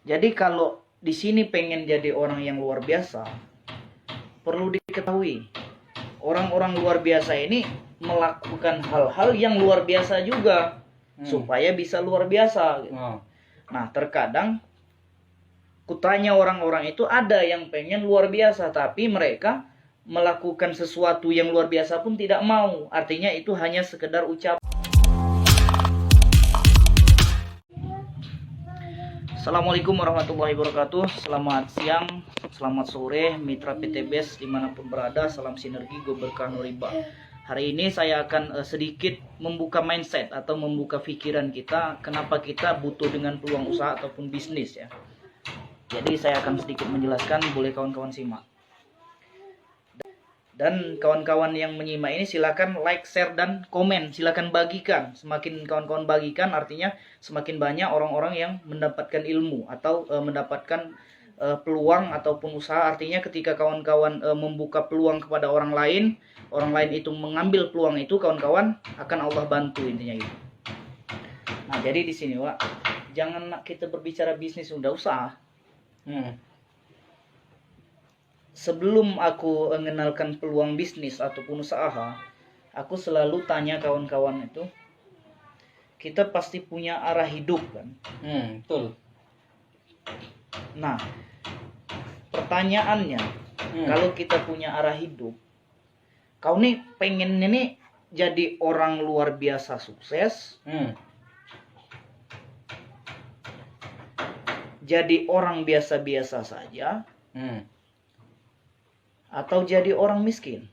Jadi kalau di sini pengen jadi orang yang luar biasa, perlu diketahui orang-orang luar biasa ini melakukan hal-hal yang luar biasa juga supaya bisa luar biasa. Nah, terkadang kutanya orang-orang itu ada yang pengen luar biasa, tapi mereka melakukan sesuatu yang luar biasa pun tidak mau. Artinya itu hanya sekedar ucapan. Assalamualaikum warahmatullahi wabarakatuh. Selamat siang, selamat sore mitra PTBS dimanapun berada. Salam sinergi, go berkah no riba. Hari ini saya akan sedikit membuka mindset atau membuka pikiran kita, kenapa kita butuh dengan peluang usaha ataupun bisnis ya. Jadi saya akan sedikit menjelaskan, boleh kawan-kawan simak. Dan kawan-kawan yang menyimak ini silakan like, share, dan komen. Silakan bagikan. Semakin kawan-kawan bagikan, artinya semakin banyak orang-orang yang mendapatkan ilmu atau mendapatkan peluang ataupun usaha. Artinya ketika kawan-kawan membuka peluang kepada orang lain itu mengambil peluang itu, kawan-kawan akan Allah bantu, intinya itu. Nah, jadi di sini Wak, jangan kita berbicara bisnis, udah usaha. Sebelum aku mengenalkan peluang bisnis ataupun usaha, aku selalu tanya kawan-kawan itu, kita pasti punya arah hidup kan? Betul. Nah, pertanyaannya, kalau kita punya arah hidup, kau nih pengen nih jadi orang luar biasa sukses, jadi orang biasa-biasa saja, atau jadi orang miskin?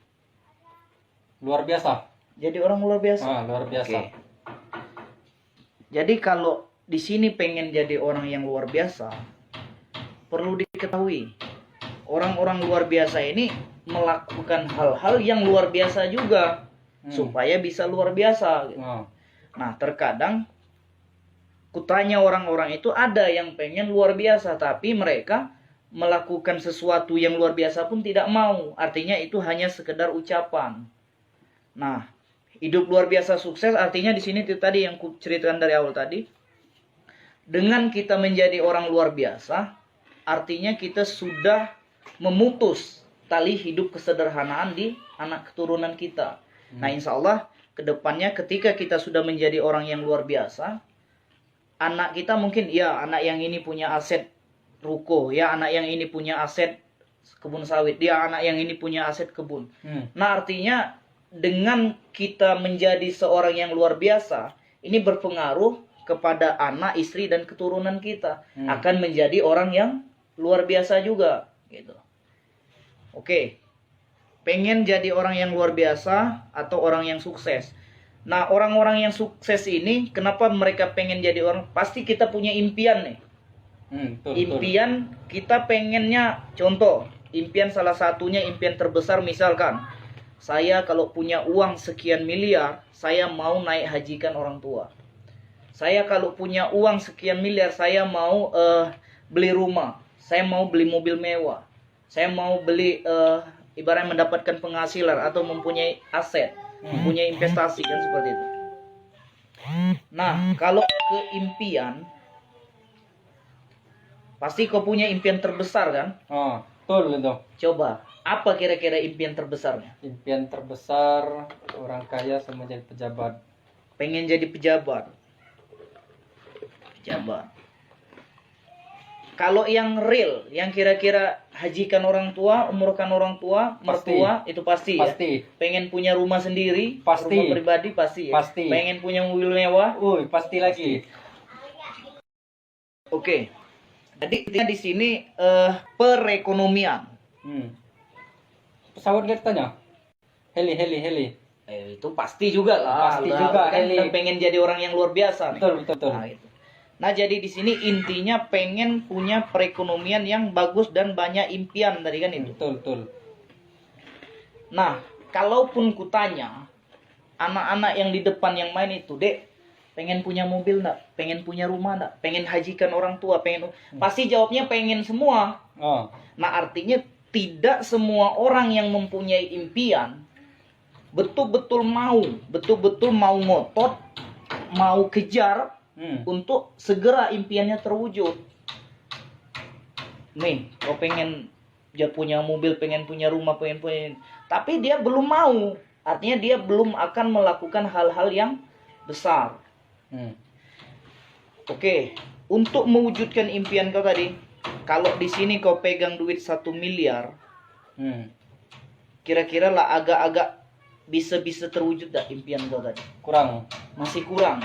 Luar biasa. Jadi orang luar biasa. Luar biasa. Oke. Jadi kalau di sini pengen jadi orang yang luar biasa, perlu diketahui orang-orang luar biasa ini melakukan hal-hal yang luar biasa juga supaya bisa luar biasa. Nah, terkadang kutanya orang-orang itu ada yang pengen luar biasa, tapi mereka melakukan sesuatu yang luar biasa pun tidak mau. Artinya itu hanya sekedar ucapan. Nah, hidup luar biasa sukses artinya di sini tadi yang ku ceritakan dari awal tadi. Dengan kita menjadi orang luar biasa, artinya kita sudah memutus tali hidup kesederhanaan di anak keturunan kita. Nah, insya Allah kedepannya ketika kita sudah menjadi orang yang luar biasa, anak kita mungkin, ya anak yang ini punya aset ruko, ya anak yang ini punya aset kebun sawit, dia anak yang ini punya aset kebun. Nah, artinya dengan kita menjadi seorang yang luar biasa, ini berpengaruh kepada anak, istri, dan keturunan kita. Akan menjadi orang yang luar biasa juga gitu. Oke. Pengen jadi orang yang luar biasa atau orang yang sukses. Nah, orang-orang yang sukses ini kenapa mereka pengen jadi orang? Pasti kita punya impian nih. Impian kita pengennya, contoh impian salah satunya, impian terbesar misalkan saya kalau punya uang sekian miliar, saya mau naik hajikan orang tua. Saya kalau punya uang sekian miliar, saya mau beli rumah, saya mau beli mobil mewah, saya mau beli ibaratnya mendapatkan penghasilan atau mempunyai aset, mempunyai investasi, kan seperti itu. Nah, kalau ke impian, pasti kau punya impian terbesar kan? Betul itu. Coba, apa kira-kira impian terbesarnya? Impian terbesar orang kaya sama jadi pejabat. Pengen jadi pejabat. Kalau yang real, yang kira-kira hajikan orang tua, umurkan orang tua, mertua, itu pasti ya? Pengen punya rumah sendiri, rumah pribadi pasti ya? Pasti. Pengen punya mobil mewah? Pasti lagi. Oke. Jadi di sini perekonomian. Pesawat kita tanya. Heli. Itu pasti juga lah. Pasti juga, kan heli. Pengen jadi orang yang luar biasa. Betul. Nah, itu. Nah, jadi di sini intinya pengen punya perekonomian yang bagus dan banyak impian tadi kan itu. Betul. Nah, kalaupun kutanya anak-anak yang di depan yang main itu, Dek, pengen punya mobil enggak? Pengen punya rumah enggak? Pengen hajikan orang tua? Pasti jawabnya pengen semua. Nah, artinya tidak semua orang yang mempunyai impian betul-betul mau ngotot, mau kejar untuk segera impiannya terwujud. nih kau pengen dia punya mobil, pengen punya rumah, pengen punya, tapi dia belum mau, artinya dia belum akan melakukan hal-hal yang besar. Oke, untuk mewujudkan impian kau tadi, kalau di sini kau pegang duit 1 miliar, kira-kira lah agak-agak bisa terwujud dah impian kau tadi? Kurang. Masih kurang.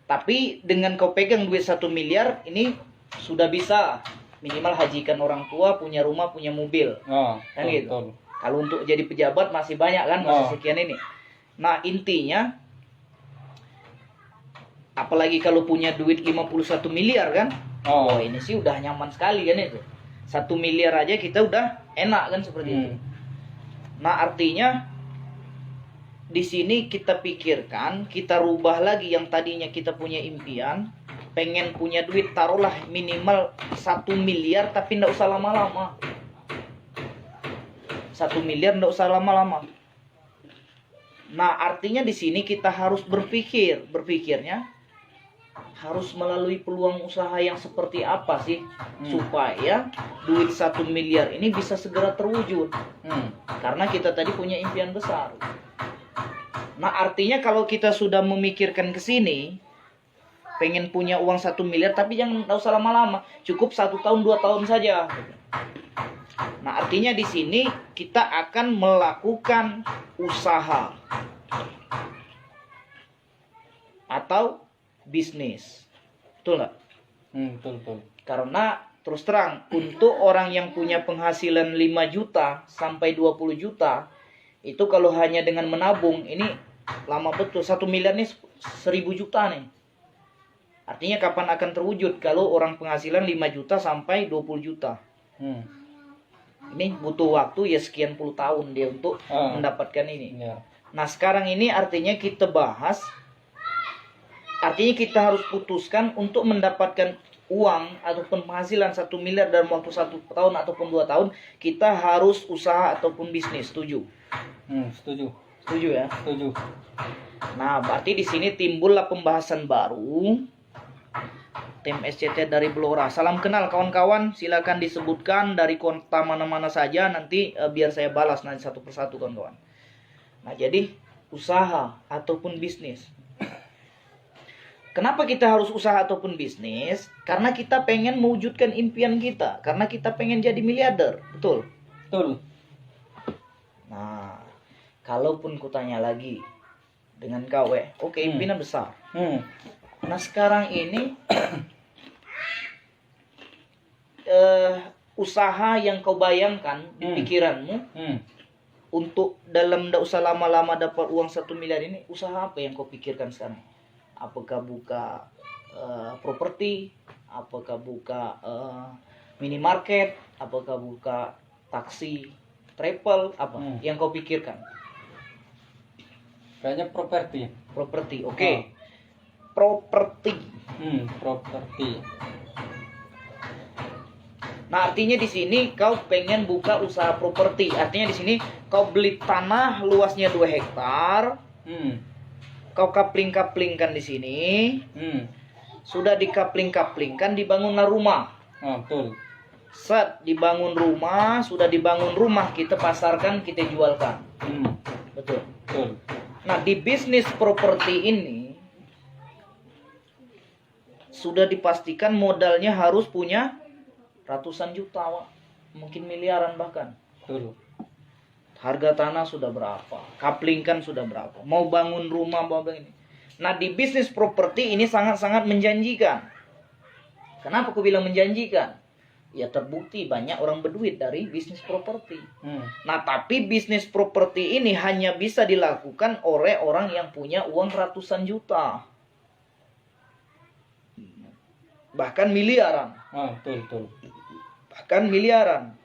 Tapi dengan kau pegang duit 1 miliar ini sudah bisa minimal hajikan orang tua, punya rumah, punya mobil. Kan gitu. Kalau untuk jadi pejabat masih banyak kan, masih sekian ini. Nah, intinya apalagi kalau punya duit 51 miliar kan. Ini sih udah nyaman sekali kan itu. 1 miliar aja kita udah enak kan seperti itu. Nah, artinya di sini kita pikirkan, kita rubah lagi yang tadinya kita punya impian, pengen punya duit, taruhlah minimal 1 miliar, tapi nggak usah lama-lama. 1 miliar nggak usah lama-lama. Nah, artinya di sini kita harus berpikirnya harus melalui peluang usaha yang seperti apa sih supaya duit 1 miliar ini bisa segera terwujud. Karena kita tadi punya impian besar. Nah, artinya kalau kita sudah memikirkan ke sini, pengen punya uang 1 miliar, tapi jangan usah lama-lama, cukup 1 tahun 2 tahun saja. Nah, artinya di sini kita akan melakukan usaha atau bisnis, betul nggak? Betul. Karena terus terang, untuk orang yang punya penghasilan 5 juta sampai 20 juta, itu kalau hanya dengan menabung, ini lama betul. 1 miliar ini 1000 juta nih. Artinya kapan akan terwujud kalau orang penghasilan 5 juta sampai 20 juta. Ini butuh waktu ya sekian puluh tahun dia untuk mendapatkan ini. Nah, sekarang ini artinya kita bahas, artinya kita harus putuskan untuk mendapatkan uang ataupun penghasilan 1 miliar dalam waktu 1 tahun ataupun 2 tahun, kita harus usaha ataupun bisnis. Setuju? Setuju ya? Setuju. Nah, berarti di sini timbullah pembahasan baru. Tim SCT dari Blora. Salam kenal kawan-kawan. Silakan disebutkan dari kota mana-mana saja. Nanti biar saya balas nanti satu persatu kawan-kawan. Nah, jadi usaha ataupun bisnis. Kenapa kita harus usaha ataupun bisnis? Karena kita pengen mewujudkan impian kita. Karena kita pengen jadi miliarder. Betul? Betul. Nah, kalaupun kutanya lagi dengan kau, oke, impian besar. Nah, sekarang ini usaha yang kau bayangkan di pikiranmu untuk dalam tidak usah lama-lama dapat uang 1 miliar ini, usaha apa yang kau pikirkan sekarang? Apakah buka properti? Apakah buka minimarket? Apakah buka taksi, travel? Apa yang kau pikirkan? Kayaknya Properti, oke. Properti. Nah, artinya di sini kau pengen buka usaha properti. Artinya di sini kau beli tanah luasnya 2 hektar. Kau kapling-kaplingkan di sini. Sudah dikapling-kaplingkan, dibangunlah rumah. Betul. Set dibangun rumah, sudah dibangun rumah, kita pasarkan, kita jualkan. Betul. Nah, di bisnis properti ini sudah dipastikan modalnya harus punya ratusan juta, mungkin miliaran bahkan. Betul. Harga tanah sudah berapa, kaplingkan sudah berapa, mau bangun rumah, mau ini. Nah, di bisnis properti ini sangat-sangat menjanjikan. Kenapa aku bilang menjanjikan? Ya, terbukti banyak orang berduit dari bisnis properti. Nah, tapi bisnis properti ini hanya bisa dilakukan oleh orang yang punya uang ratusan juta. Bahkan miliaran. Betul. Bahkan miliaran.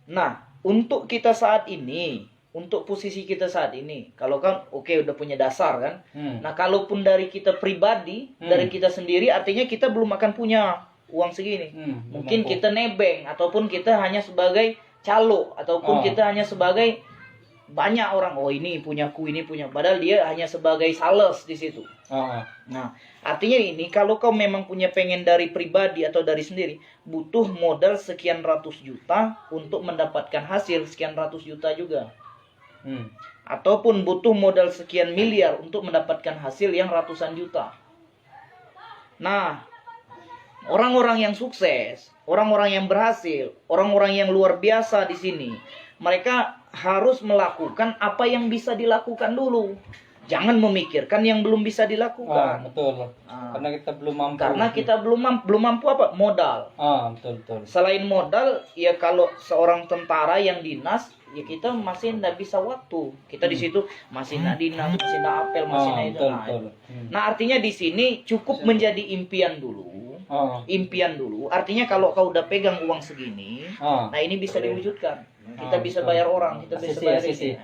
Nah, untuk kita saat ini, untuk posisi kita saat ini, kalau kan udah punya dasar kan. Nah, kalaupun dari kita pribadi, dari kita sendiri, artinya kita belum akan punya uang segini. Mungkin kita nebeng, ataupun kita hanya sebagai calo, ataupun kita hanya sebagai banyak orang, oh ini punyaku, ini punya, padahal dia hanya sebagai sales di situ. Nah, artinya ini kalau kau memang punya pengen dari pribadi atau dari sendiri, butuh modal sekian ratus juta untuk mendapatkan hasil sekian ratus juta juga. Ataupun butuh modal sekian miliar untuk mendapatkan hasil yang ratusan juta. Nah, orang-orang yang sukses, orang-orang yang berhasil, orang-orang yang luar biasa di sini, mereka harus melakukan apa yang bisa dilakukan dulu. Jangan memikirkan yang belum bisa dilakukan. Betul. Karena kita belum mampu. Karena kita belum mampu apa? Modal. Betul. Selain modal, ya kalau seorang tentara yang dinas, ya kita masih tidak bisa waktu. Kita di situ masih nak dinas, masih nak apel, masih nak itu. Nah, artinya di sini cukup menjadi impian dulu. Impian dulu. Artinya kalau kau udah pegang uang segini, nah ini bisa diwujudkan. Kita bisa bayar orang, kita bisa bayar ini.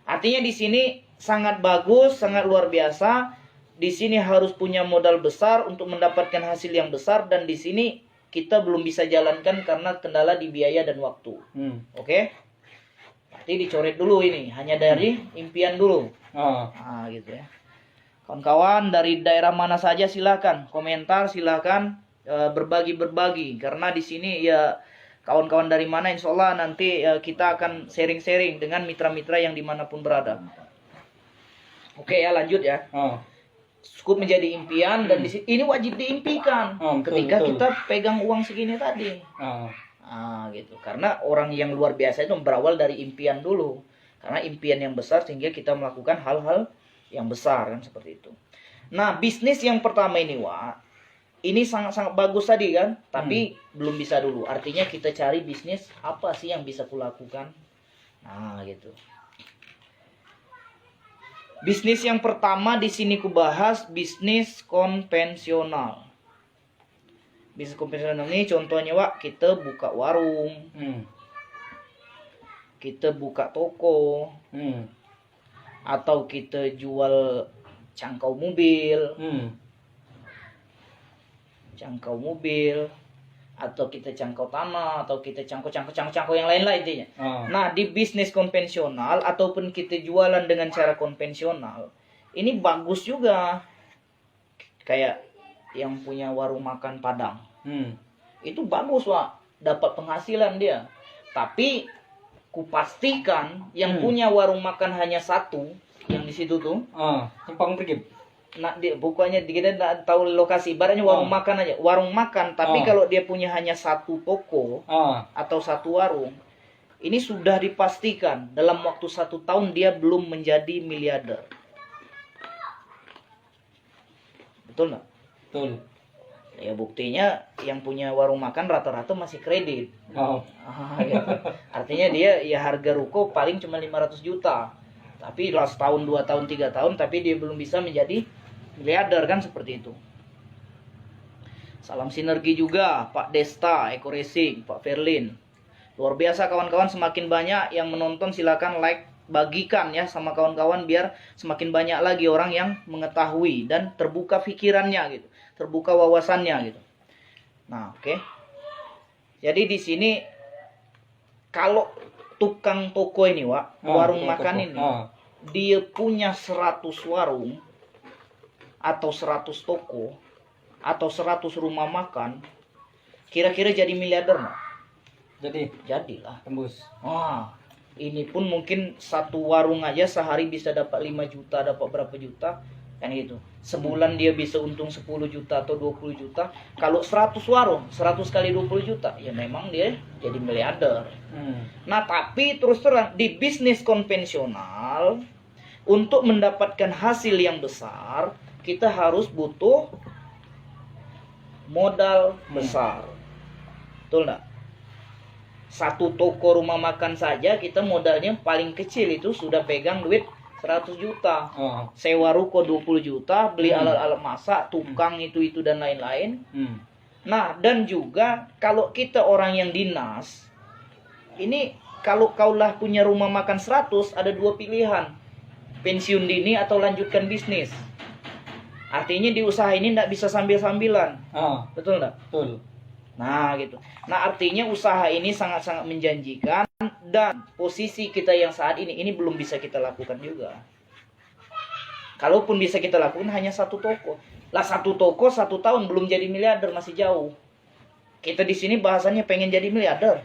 Artinya di sini sangat bagus, sangat luar biasa. Di sini harus punya modal besar untuk mendapatkan hasil yang besar, dan di sini kita belum bisa jalankan karena kendala di biaya dan waktu. Oke? Berarti dicoret dulu ini, hanya dari impian dulu. Nah, gitu ya. Kawan-kawan dari daerah mana saja silakan komentar, silakan berbagi karena di sini ya kawan-kawan dari mana, insya Allah nanti kita akan sharing-sharing dengan mitra-mitra yang dimanapun berada. Oke ya, lanjut ya. Cukup menjadi impian, dan ini wajib diimpikan ketika kita pegang uang segini tadi. Gitu. Karena orang yang luar biasa itu berawal dari impian dulu. Karena impian yang besar sehingga kita melakukan hal-hal yang besar kan, seperti itu. Nah, bisnis yang pertama ini, Wak, ini sangat-sangat bagus tadi kan, tapi belum bisa dulu. Artinya kita cari bisnis apa sih yang bisa kulakukan. Nah, gitu. Bisnis yang pertama di sini kubahas bisnis konvensional. Bisnis konvensional ini contohnya, Wak, kita buka warung, kita buka toko, atau kita jual cangkau mobil. Cangkau mobil, atau kita cangkau tanah, atau kita cangkau yang lain lah intinya. Nah, di bisnis konvensional ataupun kita jualan dengan cara konvensional, ini bagus juga. Kayak yang punya warung makan Padang, itu bagus, Wak, dapat penghasilan dia. Tapi kupastikan yang punya warung makan hanya satu, yang di situ tuh, Simpang Pergib. Nah, pokoknya kita tidak tahu lokasi, ibaratnya warung makan aja, warung makan, tapi kalau dia punya hanya satu toko atau satu warung, ini sudah dipastikan dalam waktu 1 tahun dia belum menjadi miliarder. Betul nggak? Betul. Ya buktinya yang punya warung makan rata-rata masih kredit. Gitu. Artinya dia ya harga ruko paling cuma 500 juta. Tapi lah setahun, 2 tahun, 3 tahun, tapi dia belum bisa menjadi miliarder kan, seperti itu. Salam sinergi juga Pak Desta, Eko Racing, Pak Ferlin. Luar biasa kawan-kawan, semakin banyak yang menonton silakan like, bagikan ya sama kawan-kawan biar semakin banyak lagi orang yang mengetahui dan terbuka pikirannya gitu, terbuka wawasannya gitu. Nah, oke. Jadi di sini kalau tukang toko ini, Wak, warung makan ini, dia punya 100 warung atau 100 toko atau 100 rumah makan, kira-kira jadi miliarder nggak? Jadilah. Tembus. Ini pun mungkin satu warung aja sehari bisa dapat 5 juta, dapat berapa juta kan gitu. Sebulan dia bisa untung 10 juta atau 20 juta. Kalau 100 warung, 100 kali 20 juta, ya memang dia jadi miliarder. Nah, tapi terus terang di bisnis konvensional, untuk mendapatkan hasil yang besar, kita harus butuh modal besar. Betul nggak? Satu toko rumah makan saja kita modalnya paling kecil itu sudah pegang duit 100 juta. Sewa ruko 20 juta, beli alat-alat masak, tukang itu dan lain-lain. Nah, dan juga kalau kita orang yang dinas, ini kalau kaulah punya rumah makan 100, ada 2 pilihan. Pensiun dini atau lanjutkan bisnis. Artinya di usaha ini tidak bisa sambil-sambilan. Betul enggak? Betul. Nah gitu. Nah artinya usaha ini sangat-sangat menjanjikan, dan posisi kita yang saat ini belum bisa kita lakukan juga. Kalaupun bisa kita lakukan hanya satu toko. Lah satu toko 1 tahun belum jadi miliarder, masih jauh. Kita di sini bahasanya pengen jadi miliarder.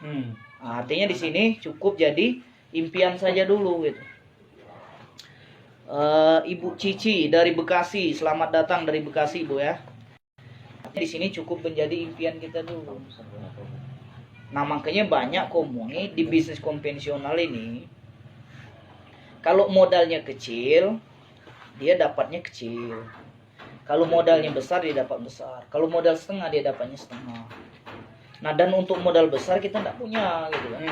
Nah, artinya di sini cukup jadi impian saja dulu gitu. Ibu Cici dari Bekasi, selamat datang dari Bekasi, Bu ya. Di sini cukup menjadi impian kita dulu. Nah makanya banyak komuni di bisnis konvensional ini, kalau modalnya kecil, dia dapatnya kecil. Kalau modalnya besar, dia dapat besar. Kalau modal setengah, dia dapatnya setengah. Nah dan untuk modal besar kita tidak punya gitu kan.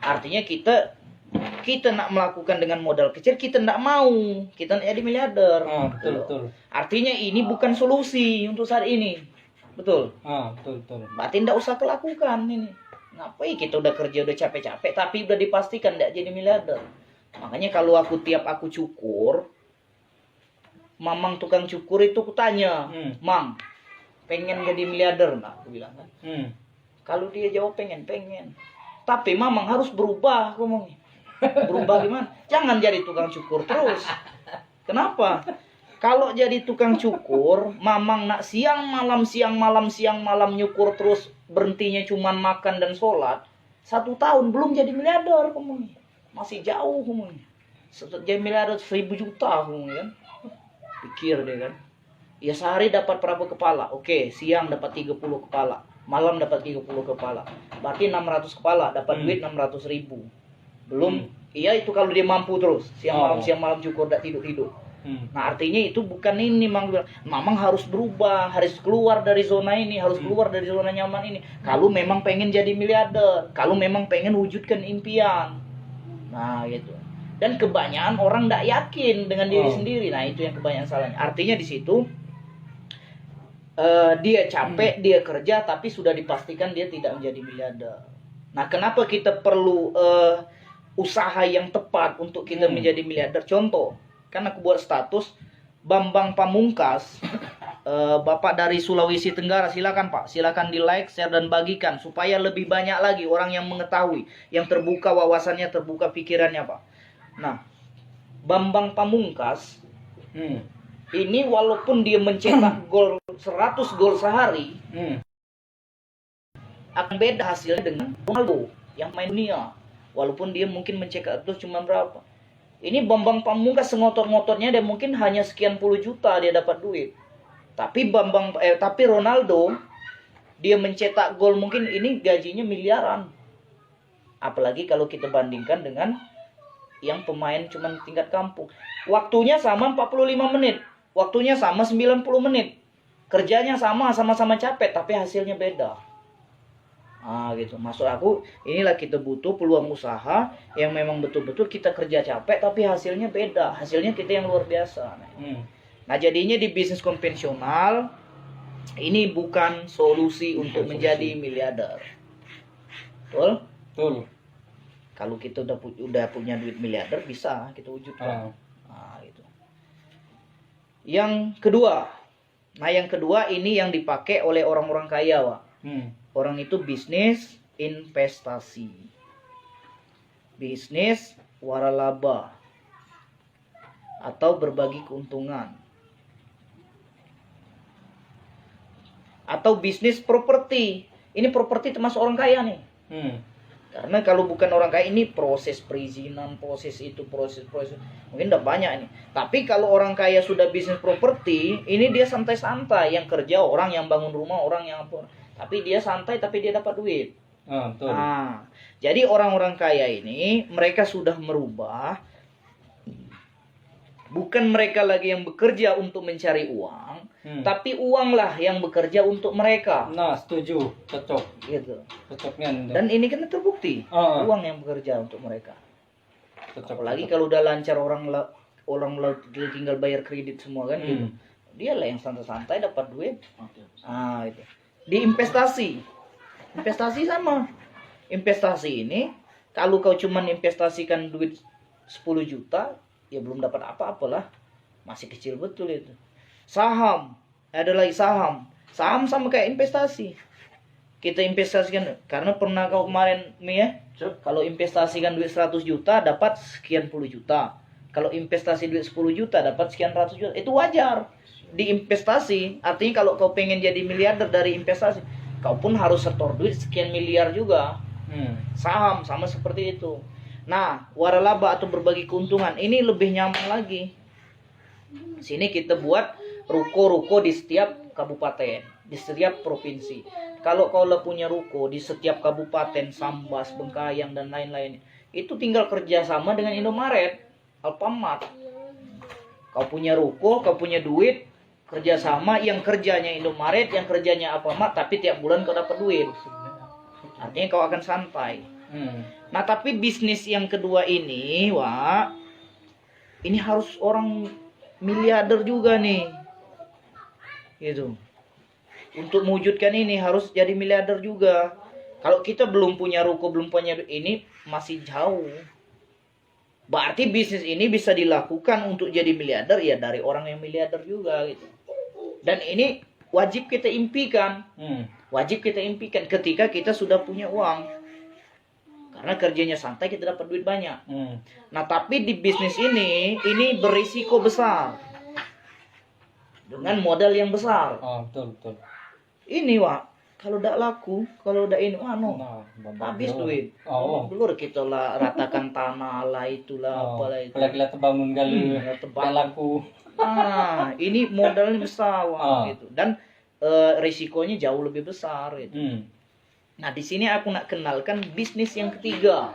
Artinya kita nak melakukan dengan modal kecil, kita tidak mau, kita nak jadi miliarder. Betul. Artinya ini bukan solusi untuk saat ini, betul. Betul. Berarti tidak usah kelakukan ini. Ngapain kita udah kerja udah capek-capek, tapi udah dipastikan tidak jadi miliarder. Makanya kalau tiap aku cukur, mamang tukang cukur itu kutanya, Mang, pengen jadi miliarder nggak? Aku bilang kan. Kalau dia jawab pengen, tapi mamang harus berubah, aku ngomongnya. Berubah gimana? Jangan jadi tukang cukur terus. Kenapa? Kalau jadi tukang cukur, mamang nak siang malam nyukur terus, berhentinya cuman makan dan sholat, 1 tahun belum jadi miliarder, ngomongnya. Masih jauh, ngomongnya. Jadi miliarder 1.000 juta, ngomongnya kan. Pikir dia kan. Ya sehari dapat berapa kepala? Oke, siang dapat 30 kepala, malam dapat 30 kepala. Berarti 600 kepala, dapat duit 600.000. Belum, iya itu kalau dia mampu terus siang malam cukur tidak tidur. Nah artinya itu bukan ini, mamang harus berubah, harus keluar dari zona ini, harus keluar dari zona nyaman ini. Kalau memang pengen jadi miliarder, kalau memang pengen wujudkan impian. Nah gitu. Dan kebanyakan orang tidak yakin dengan diri sendiri. Nah itu yang kebanyakan salahnya. Artinya di situ dia capek, dia kerja, tapi sudah dipastikan dia tidak menjadi miliarder. Nah kenapa kita perlu usaha yang tepat untuk kita menjadi miliarder? Contoh, kan aku buat status Bambang Pamungkas, Bapak dari Sulawesi Tenggara, silakan Pak, silakan di like, share dan bagikan supaya lebih banyak lagi orang yang mengetahui, yang terbuka wawasannya, terbuka pikirannya Pak. Nah, Bambang Pamungkas ini walaupun dia mencetak gol 100 gol sehari, akan beda hasilnya dengan Ronaldo yang main dunia. Walaupun dia mungkin mencetak itu cuma berapa. Ini Bambang Pamungkas sengotor-ngotornya dia mungkin hanya sekian puluh juta dia dapat duit. Tapi tapi Ronaldo dia mencetak gol mungkin ini gajinya miliaran. Apalagi kalau kita bandingkan dengan yang pemain cuma tingkat kampung. Waktunya sama 45 menit. Waktunya sama 90 menit. Kerjanya sama-sama capek tapi hasilnya beda. Gitu. Maksud aku, inilah kita butuh peluang usaha yang memang betul-betul kita kerja capek tapi hasilnya beda. Hasilnya kita yang luar biasa. Nah, jadinya di bisnis konvensional ini bukan solusi untuk menjadi miliarder. Betul? Betul. Kalau kita udah punya duit miliarder bisa kita wujudkan. Gitu. Yang kedua. Nah, yang kedua ini yang dipakai oleh orang-orang kaya, Pak. Orang itu bisnis investasi, bisnis waralaba, atau berbagi keuntungan, atau bisnis properti. Ini properti termasuk orang kaya nih. Karena kalau bukan orang kaya ini proses perizinan, proses mungkin udah banyak ini. Tapi kalau orang kaya sudah bisnis properti, ini dia santai-santai. Yang kerja orang, yang bangun rumah orang, yang apa. Tapi dia santai, tapi dia dapat duit. Betul. Nah, jadi orang-orang kaya ini mereka sudah merubah. Bukan mereka lagi yang bekerja untuk mencari uang, tapi uanglah yang bekerja untuk mereka. Nah, setuju, cocok. Gitu. Cocoknya. Dan ini kan terbukti, uang yang bekerja untuk mereka. Cocok. Apalagi kalau udah lancar orang tinggal bayar kredit semua kan gitu. Dia lah yang santai-santai dapat duit. Itu. Di investasi sama. Investasi ini kalau kau cuman investasikan duit 10 juta, ya belum dapat apa-apalah. Masih kecil betul itu. Saham, ada lagi saham. Saham sama kayak investasi. Kita investasikan, karena pernah kau kemarin Mia, kalau investasikan duit 100 juta dapat sekian puluh juta. Kalau investasi duit 10 juta dapat sekian ratus juta. Itu wajar. Di investasi, artinya kalau kau pengen jadi miliarder dari investasi, kau pun harus setor duit sekian miliar juga. Saham sama seperti itu. Nah, waralaba atau berbagi keuntungan ini lebih nyaman lagi. Sini kita buat ruko-ruko di setiap kabupaten, di setiap provinsi. Kalau kau punya ruko di setiap kabupaten, Sambas, Bengkayang dan lain-lain, itu tinggal kerjasama dengan Indomaret, Alfamart. Kau punya ruko, kau punya duit, kerjasama, yang kerjanya Indomaret, yang kerjanya Alfamart, tapi tiap bulan kau dapat duit. Artinya kau akan santai. Nah, tapi bisnis yang kedua ini, wah, ini harus orang miliarder juga nih, gitu. Untuk mewujudkan ini harus jadi miliarder juga. Kalau kita belum punya ruko, belum punya ini, masih jauh. Berarti bisnis ini bisa dilakukan untuk jadi miliarder ya dari orang yang miliarder juga, gitu. Dan ini wajib kita impikan. Wajib kita impikan ketika kita sudah punya uang. Karena kerjanya santai, kita dapat duit banyak. Nah, tapi di bisnis ini berisiko besar. Dengan modal yang besar. Betul. Ini, Wak, kalau udah laku, kalau udah ini, habis duit. Belum kita lah ratakan tanah lah, itulah, apalah itu. Kalau terbangun kali, laku. Ini modalnya besar, Wak, gitu. Dan risikonya jauh lebih besar, gitu. Nah, di sini aku nak kenalkan bisnis yang ketiga.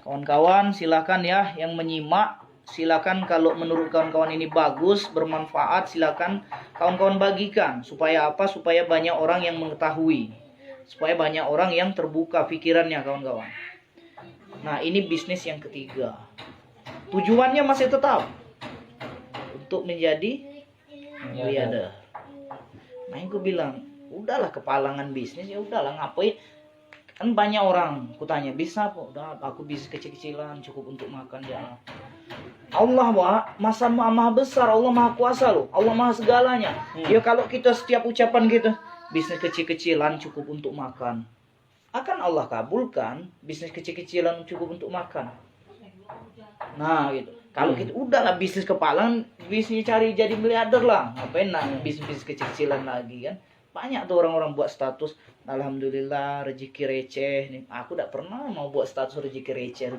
Kawan-kawan, silakan ya yang menyimak, silakan kalau menurut kawan-kawan ini bagus, bermanfaat, silakan kawan-kawan bagikan. Supaya apa? Supaya banyak orang yang mengetahui. Supaya banyak orang yang terbuka pikirannya, kawan-kawan. Nah, ini bisnis yang ketiga. Tujuannya masih tetap untuk menjadi miliarder. Nah, yang aku bilang, udahlah kepalangan bisnis, ya udahlah ngapain. Kan banyak orang kutanya, bisa kok, udah aku bisnis kecil-kecilan cukup untuk makan ya. Allah, Wak, masa maha besar, Allah maha kuasa loh, Allah maha segalanya. Ya kalau kita setiap ucapan kita bisnis kecil-kecilan cukup untuk makan, akan Allah kabulkan bisnis kecil-kecilan cukup untuk makan. Nah, gitu. Kalau kita udahlah bisnis kepalangan, bisnis cari jadi miliarder lah, ngapain bisnis kecil-kecilan lagi kan. Banyak tuh orang-orang buat status, alhamdulillah rezeki receh nih. Aku tidak pernah mau buat status rezeki receh.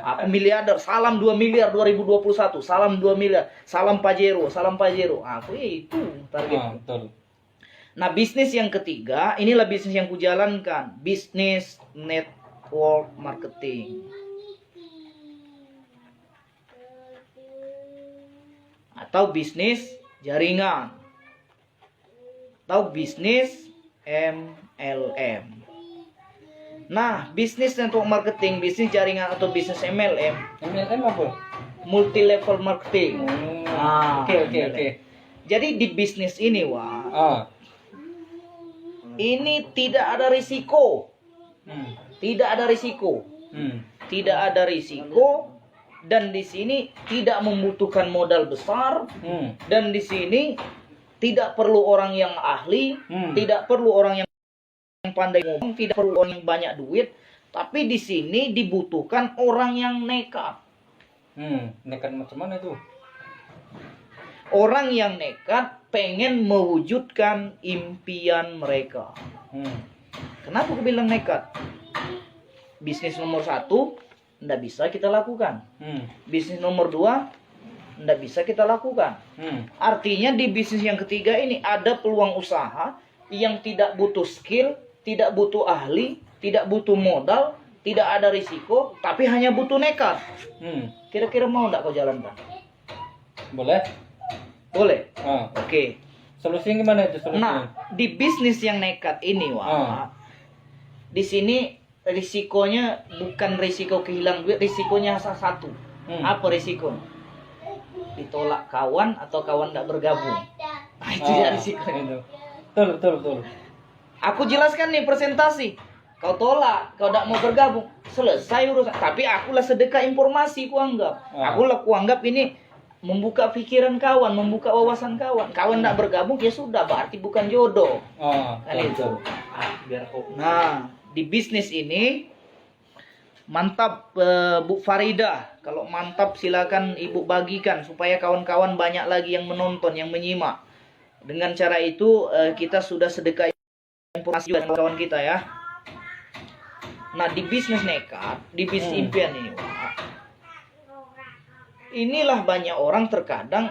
Aku miliarder, salam 2 miliar 2021, salam 2 miliar, salam Pajero. Aku itu targetku. Nah, bisnis yang ketiga, inilah bisnis yang kujalankan, bisnis network marketing. Atau bisnis jaringan. Atau bisnis MLM. Nah, bisnis network marketing, bisnis jaringan atau bisnis MLM. MLM apa? Multi level marketing. Oke. Jadi di bisnis ini, Wak, ini tidak ada risiko. Tidak ada risiko. Tidak ada risiko. Dan di sini tidak membutuhkan modal besar. Dan di sini tidak perlu orang yang ahli, tidak perlu orang yang pandai ngomong, tidak perlu orang yang banyak duit, tapi di sini dibutuhkan orang yang nekat. Nekat macam mana itu? Orang yang nekat pengen mewujudkan impian mereka. Kenapa aku bilang nekat? Bisnis nomor 1 tidak bisa kita lakukan. Bisnis nomor 2 tidak bisa kita lakukan. Artinya di bisnis yang ketiga ini ada peluang usaha yang tidak butuh skill, tidak butuh ahli, tidak butuh modal, tidak ada risiko, tapi hanya butuh nekat. Kira-kira mau tidak kau jalankan? Boleh. Oke. Solusinya gimana itu solusinya? Nah, di bisnis yang nekat ini, Wak, di sini risikonya bukan risiko kehilangan duit, risikonya satu. Apa risiko? Ditolak kawan atau kawan tidak bergabung. Itu ya risikonya. Betul. Aku jelaskan nih presentasi. Kau tolak, kau tidak mau bergabung, selesai urusan. Tapi akulah sedekah informasi kuanggap. Akulah kuanggap ini membuka pikiran kawan, membuka wawasan kawan. Kawan tidak bergabung ya sudah, berarti bukan jodoh. Oh, Kan itu. Nah, di bisnis ini mantap Bu Farida. Kalau mantap silakan Ibu bagikan supaya kawan-kawan banyak lagi yang menonton, yang menyimak. Dengan cara itu kita sudah sedekah informasi dengan kawan kita ya. Nah, di bisnis nekat, di bisnis impian ini, Wak, inilah banyak orang terkadang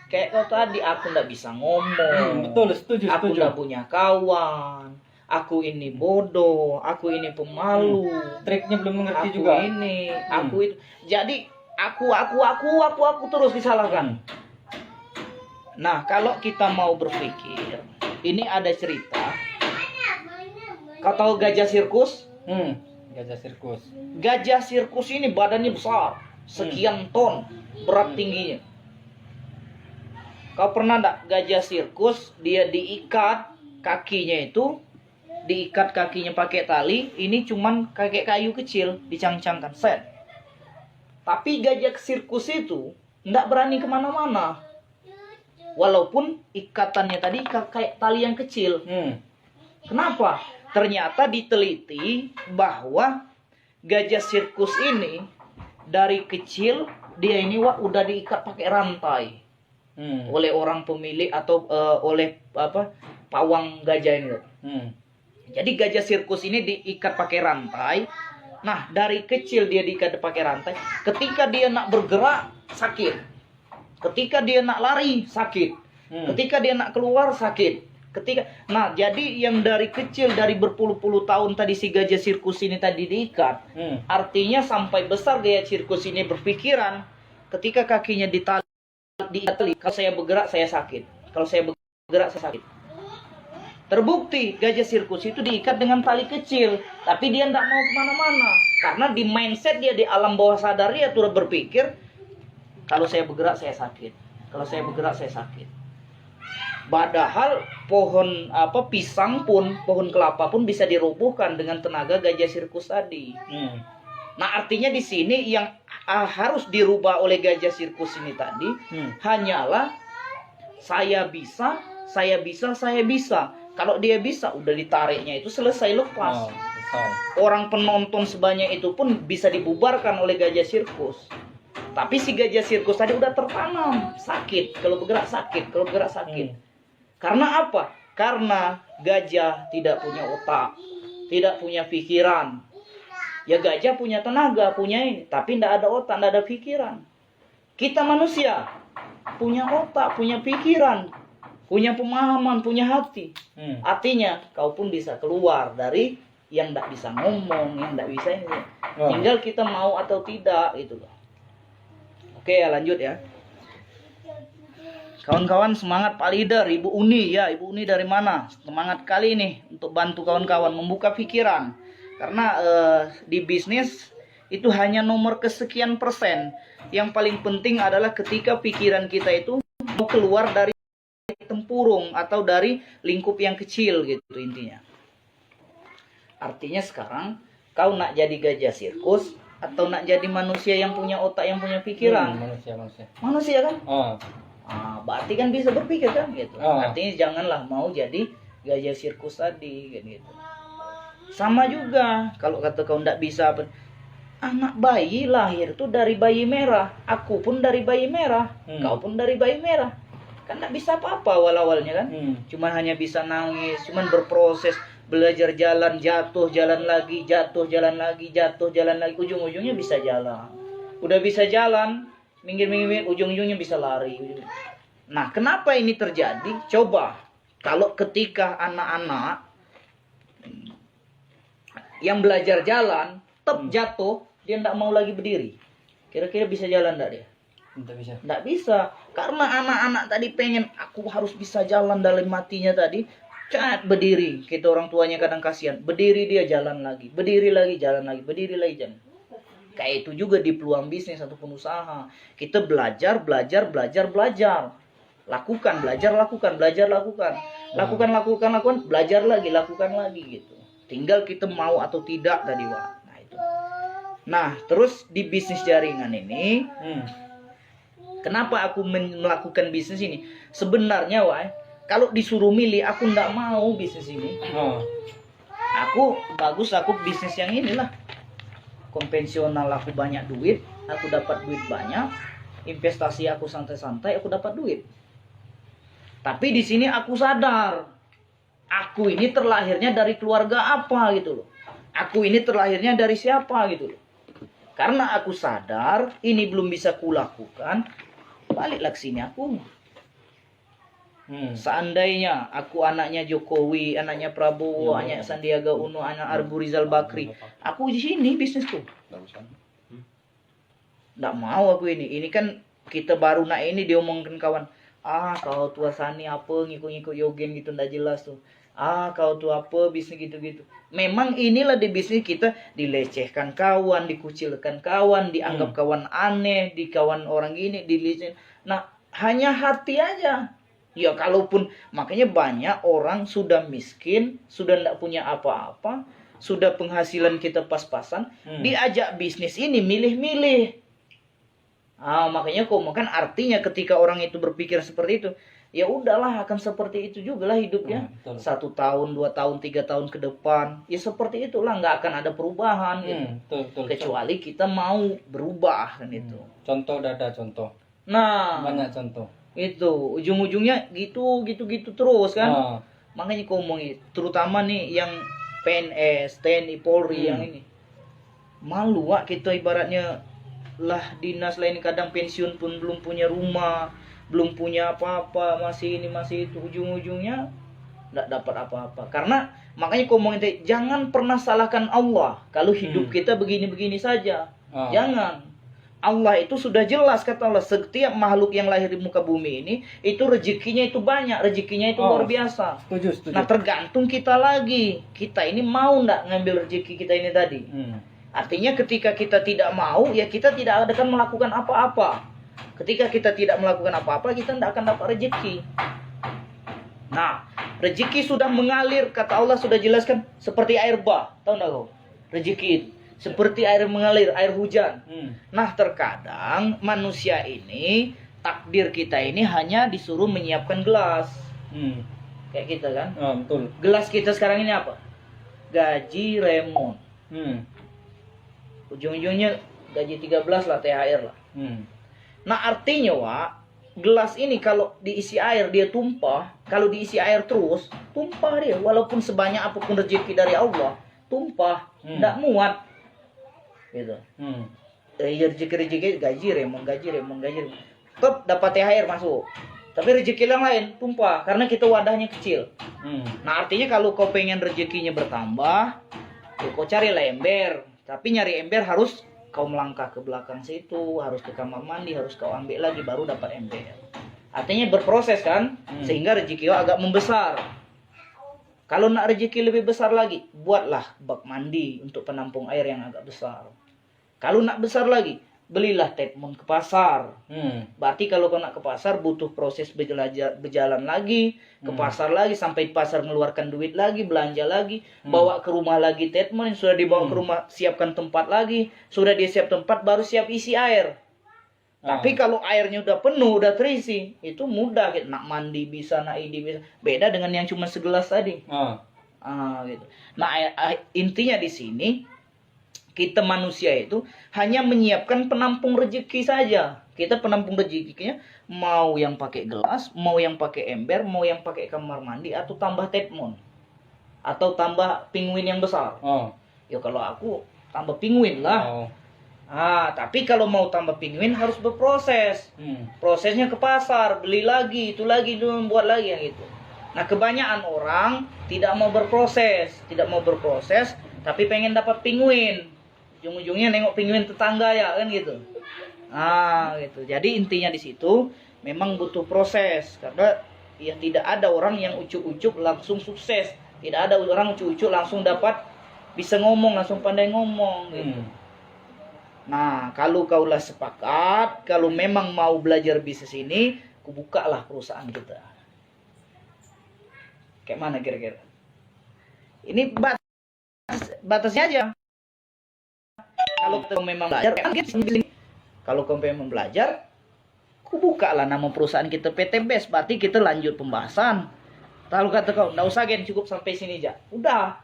kayak kau tadi, aku ndak bisa ngomong, betul, setuju, aku setuju. ndak punya kawan, aku ini bodoh, aku ini pemalu, Triknya belum mengerti aku juga. ini, aku itu. Jadi aku terus disalahkan. Nah, kalau kita mau berpikir, ini ada cerita. Kau tahu gajah sirkus? Gajah sirkus. Gajah sirkus ini badannya besar, sekian ton berat tingginya. Kau pernah enggak gajah sirkus dia diikat kakinya itu, diikat kakinya pakai tali, ini cuman kayak kayu kecil dicang-cangkan set. Tapi gajah sirkus itu enggak berani kemana-mana, walaupun ikatannya tadi kayak tali yang kecil. Kenapa? Ternyata diteliti bahwa gajah sirkus ini dari kecil dia ini udah diikat pakai rantai oleh orang pemilik atau oleh pawang gajah ini. Jadi gajah sirkus ini diikat pakai rantai. Nah, dari kecil dia diikat pakai rantai. Ketika dia nak bergerak sakit. Ketika dia nak lari sakit. Ketika dia nak keluar sakit. Nah, jadi yang dari kecil, dari berpuluh-puluh tahun tadi si gajah sirkus ini tadi diikat, artinya sampai besar gajah sirkus ini berpikiran, ketika kakinya ditali, kalau saya bergerak saya sakit, kalau saya bergerak saya sakit. Terbukti gajah sirkus itu diikat dengan tali kecil, tapi dia tidak mau kemana-mana, karena di mindset dia, di alam bawah sadar dia turut berpikir, kalau saya bergerak saya sakit, kalau saya bergerak saya sakit. Padahal pohon pisang pun, pohon kelapa pun bisa dirobohkan dengan tenaga gajah sirkus tadi. Nah, artinya di sini yang harus dirubah oleh gajah sirkus ini tadi hanyalah saya bisa. Kalau dia bisa, udah ditariknya itu selesai, lepas. Orang penonton sebanyak itu pun bisa dibubarkan oleh gajah sirkus. Tapi si gajah sirkus tadi udah tertanam sakit, kalau bergerak sakit, kalau bergerak sakit. Karena apa? Karena gajah tidak punya otak, tidak punya pikiran. Ya gajah punya tenaga, punya ini, tapi tidak ada otak, tidak ada pikiran. Kita manusia punya otak, punya pikiran, punya pemahaman, punya hati. Artinya kau pun bisa keluar dari yang tidak bisa ngomong, yang tidak bisa ini. Tinggal kita mau atau tidak, gitu loh. Oke ya, lanjut ya. Kawan-kawan semangat Pak Leader, Ibu Uni ya, Ibu Uni dari mana? Semangat kali ini untuk bantu kawan-kawan membuka pikiran. Karena di bisnis itu hanya nomor kesekian persen. Yang paling penting adalah ketika pikiran kita itu mau keluar dari tempurung atau dari lingkup yang kecil gitu intinya. Artinya sekarang kau nak jadi gajah sirkus atau nak jadi manusia yang punya otak, yang punya pikiran? Manusia kan? Berarti kan bisa berpikir kan gitu. Artinya janganlah mau jadi gajah sirkus tadi kan gitu. Sama juga kalau kata kau ndak bisa, anak bayi lahir tuh dari bayi merah, aku pun dari bayi merah, kau pun dari bayi merah. Kan ndak bisa apa-apa awal-awalnya kan. Cuman hanya bisa nangis, cuman berproses, belajar jalan, jatuh, jalan lagi, jatuh, jalan lagi, jatuh, jalan lagi, ujung-ujungnya bisa jalan. Udah bisa jalan, minggir-minggir, ujung-ujungnya bisa lari. Nah, kenapa ini terjadi? Coba, kalau ketika anak-anak yang belajar jalan, jatuh, dia tidak mau lagi berdiri. Kira-kira bisa jalan tidak dia? Tidak bisa. Karena anak-anak tadi pengen, aku harus bisa jalan dalam matinya tadi. Berdiri. Kita orang tuanya kadang kasihan. Berdiri dia jalan lagi. Berdiri lagi, jalan lagi. Berdiri lagi, jalan. Kayak itu juga di peluang bisnis ataupun usaha. Kita belajar. Lakukan, belajar, lakukan. Lakukan, belajar lagi, lakukan lagi gitu. Tinggal kita mau atau tidak tadi, Wak. Nah, itu. Nah, terus di bisnis jaringan ini Kenapa aku melakukan bisnis ini? Sebenarnya, kalau disuruh milih, aku nggak mau bisnis ini. Aku bisnis yang inilah. Konvensional, aku banyak duit, aku dapat duit banyak. Investasi aku santai-santai, aku dapat duit. Tapi di sini aku sadar, aku ini terlahirnya dari keluarga apa gitu loh. Aku ini terlahirnya dari siapa gitu loh. Karena aku sadar ini belum bisa kulakukan, baliklah ke sini aku. Seandainya aku anaknya Jokowi, anaknya Prabowo, anaknya Sandiaga Uno, anak Abu Rizal Bakri, aku di sini bisnisku. Nggak mau aku ini. Ini kan kita baru ini diomongkan kawan. Kau tua Sani apa ngikut-ngikut Yogen gitu ndak jelas tuh. Kau tuh apa bisnis gitu-gitu. Memang inilah di bisnis kita dilecehkan kawan, dikucilkan kawan, dianggap kawan aneh, di kawan orang gini, dilecehkan. Nah, hanya hati aja. Ya kalaupun makanya banyak orang sudah miskin, sudah ndak punya apa-apa, sudah penghasilan kita pas-pasan, diajak bisnis ini milih-milih. Makanya makan artinya ketika orang itu berpikir seperti itu, ya udahlah akan seperti itu juga lah hidupnya. 1 tahun, 2 tahun, 3 tahun ke depan, ya seperti itulah, nggak akan ada perubahan gitu. Kecuali kita mau berubah kan itu. Contoh ada contoh. Nah, banyak contoh. Itu ujung-ujungnya gitu terus kan. Makanya ngomongin terutama nih yang PNS, TNI, Polri yang ini. Malu kita ibaratnya lah dinas lain kadang pensiun pun belum punya rumah, belum punya apa-apa, masih ini masih itu, ujung-ujungnya nggak dapat apa-apa. Karena makanya ngomongin jangan pernah salahkan Allah kalau hidup kita begini-begini saja. Jangan. Allah itu sudah jelas, kata Allah, setiap makhluk yang lahir di muka bumi ini itu rezekinya itu banyak, rezekinya itu luar biasa. Setuju. Nah tergantung kita lagi, kita ini mau nggak ngambil rezeki kita ini tadi. Artinya ketika kita tidak mau, ya kita tidak akan melakukan apa-apa. Ketika kita tidak melakukan apa-apa, kita tidak akan dapat rezeki. Nah, rezeki sudah mengalir, kata Allah sudah jelaskan, seperti air bah, tahu nggak kau? Rezeki itu seperti air mengalir, air hujan. Nah, terkadang manusia ini, takdir kita ini hanya disuruh menyiapkan gelas. Kayak kita kan? Betul. Gelas kita sekarang ini apa? Gaji remon. Ujung-ujungnya gaji 13 lah, THR lah. Nah, artinya, gelas ini kalau diisi air dia tumpah. Kalau diisi air terus, tumpah dia. Walaupun sebanyak apapun rezeki dari Allah, tumpah. Tidak muat. Gitu. Rezeki gaji remon. Tetap dapat THR masuk. Tapi rezeki yang lain tumpah karena kita wadahnya kecil. Nah, artinya kalau kau pengen rezekinya bertambah, ya kau cari ember. Tapi nyari ember harus kau melangkah ke belakang situ, harus ke kamar mandi, harus kau ambil lagi baru dapat ember. Artinya berproses kan, sehingga rezeki kau agak membesar. Kalau nak rezeki lebih besar lagi, buatlah bak mandi untuk penampung air yang agak besar. Kalau nak besar lagi, belilah tetmon ke pasar. Berarti kalau kau nak ke pasar butuh proses berjalan lagi, ke pasar lagi, sampai pasar mengeluarkan duit lagi, belanja lagi, bawa ke rumah lagi tetmon, sudah dibawa ke rumah, siapkan tempat lagi, sudah dia siap tempat, baru siap isi air. Tapi kalau airnya udah penuh, udah terisi, itu mudah gitu. Nak mandi bisa, nak ini bisa. Beda dengan yang cuma segelas tadi. Gitu. Nah, intinya di sini kita manusia itu hanya menyiapkan penampung rezeki saja. Kita penampung rezekinya mau yang pakai gelas, mau yang pakai ember, mau yang pakai kamar mandi, atau tambah tetmon, atau tambah penguin yang besar. Ya kalau aku tambah penguin lah. Tapi kalau mau tambah penguin harus berproses. Prosesnya ke pasar, beli lagi, itu buat lagi yang itu. Nah, kebanyakan orang tidak mau berproses, tapi pengen dapat penguin. Ujung-ujungnya nengok penguin tetangga ya kan gitu. Gitu. Jadi intinya di situ memang butuh proses, karena ya tidak ada orang yang ucuk-ucuk langsung sukses. Tidak ada orang ucuk-ucuk langsung dapat bisa ngomong, langsung pandai ngomong gitu. Nah, kalau kaulah sepakat, kalau memang mau belajar bisnis ini, kubukalah perusahaan kita. Kayak mana kira-kira? Ini batasnya aja. Kalau kau memang belajar, kalau kau memang belajar, Ku buka lah nama perusahaan kita PT Best, berarti kita lanjut pembahasan. Lalu kata kau, nggak usah Gen, cukup sampai sini aja. Udah,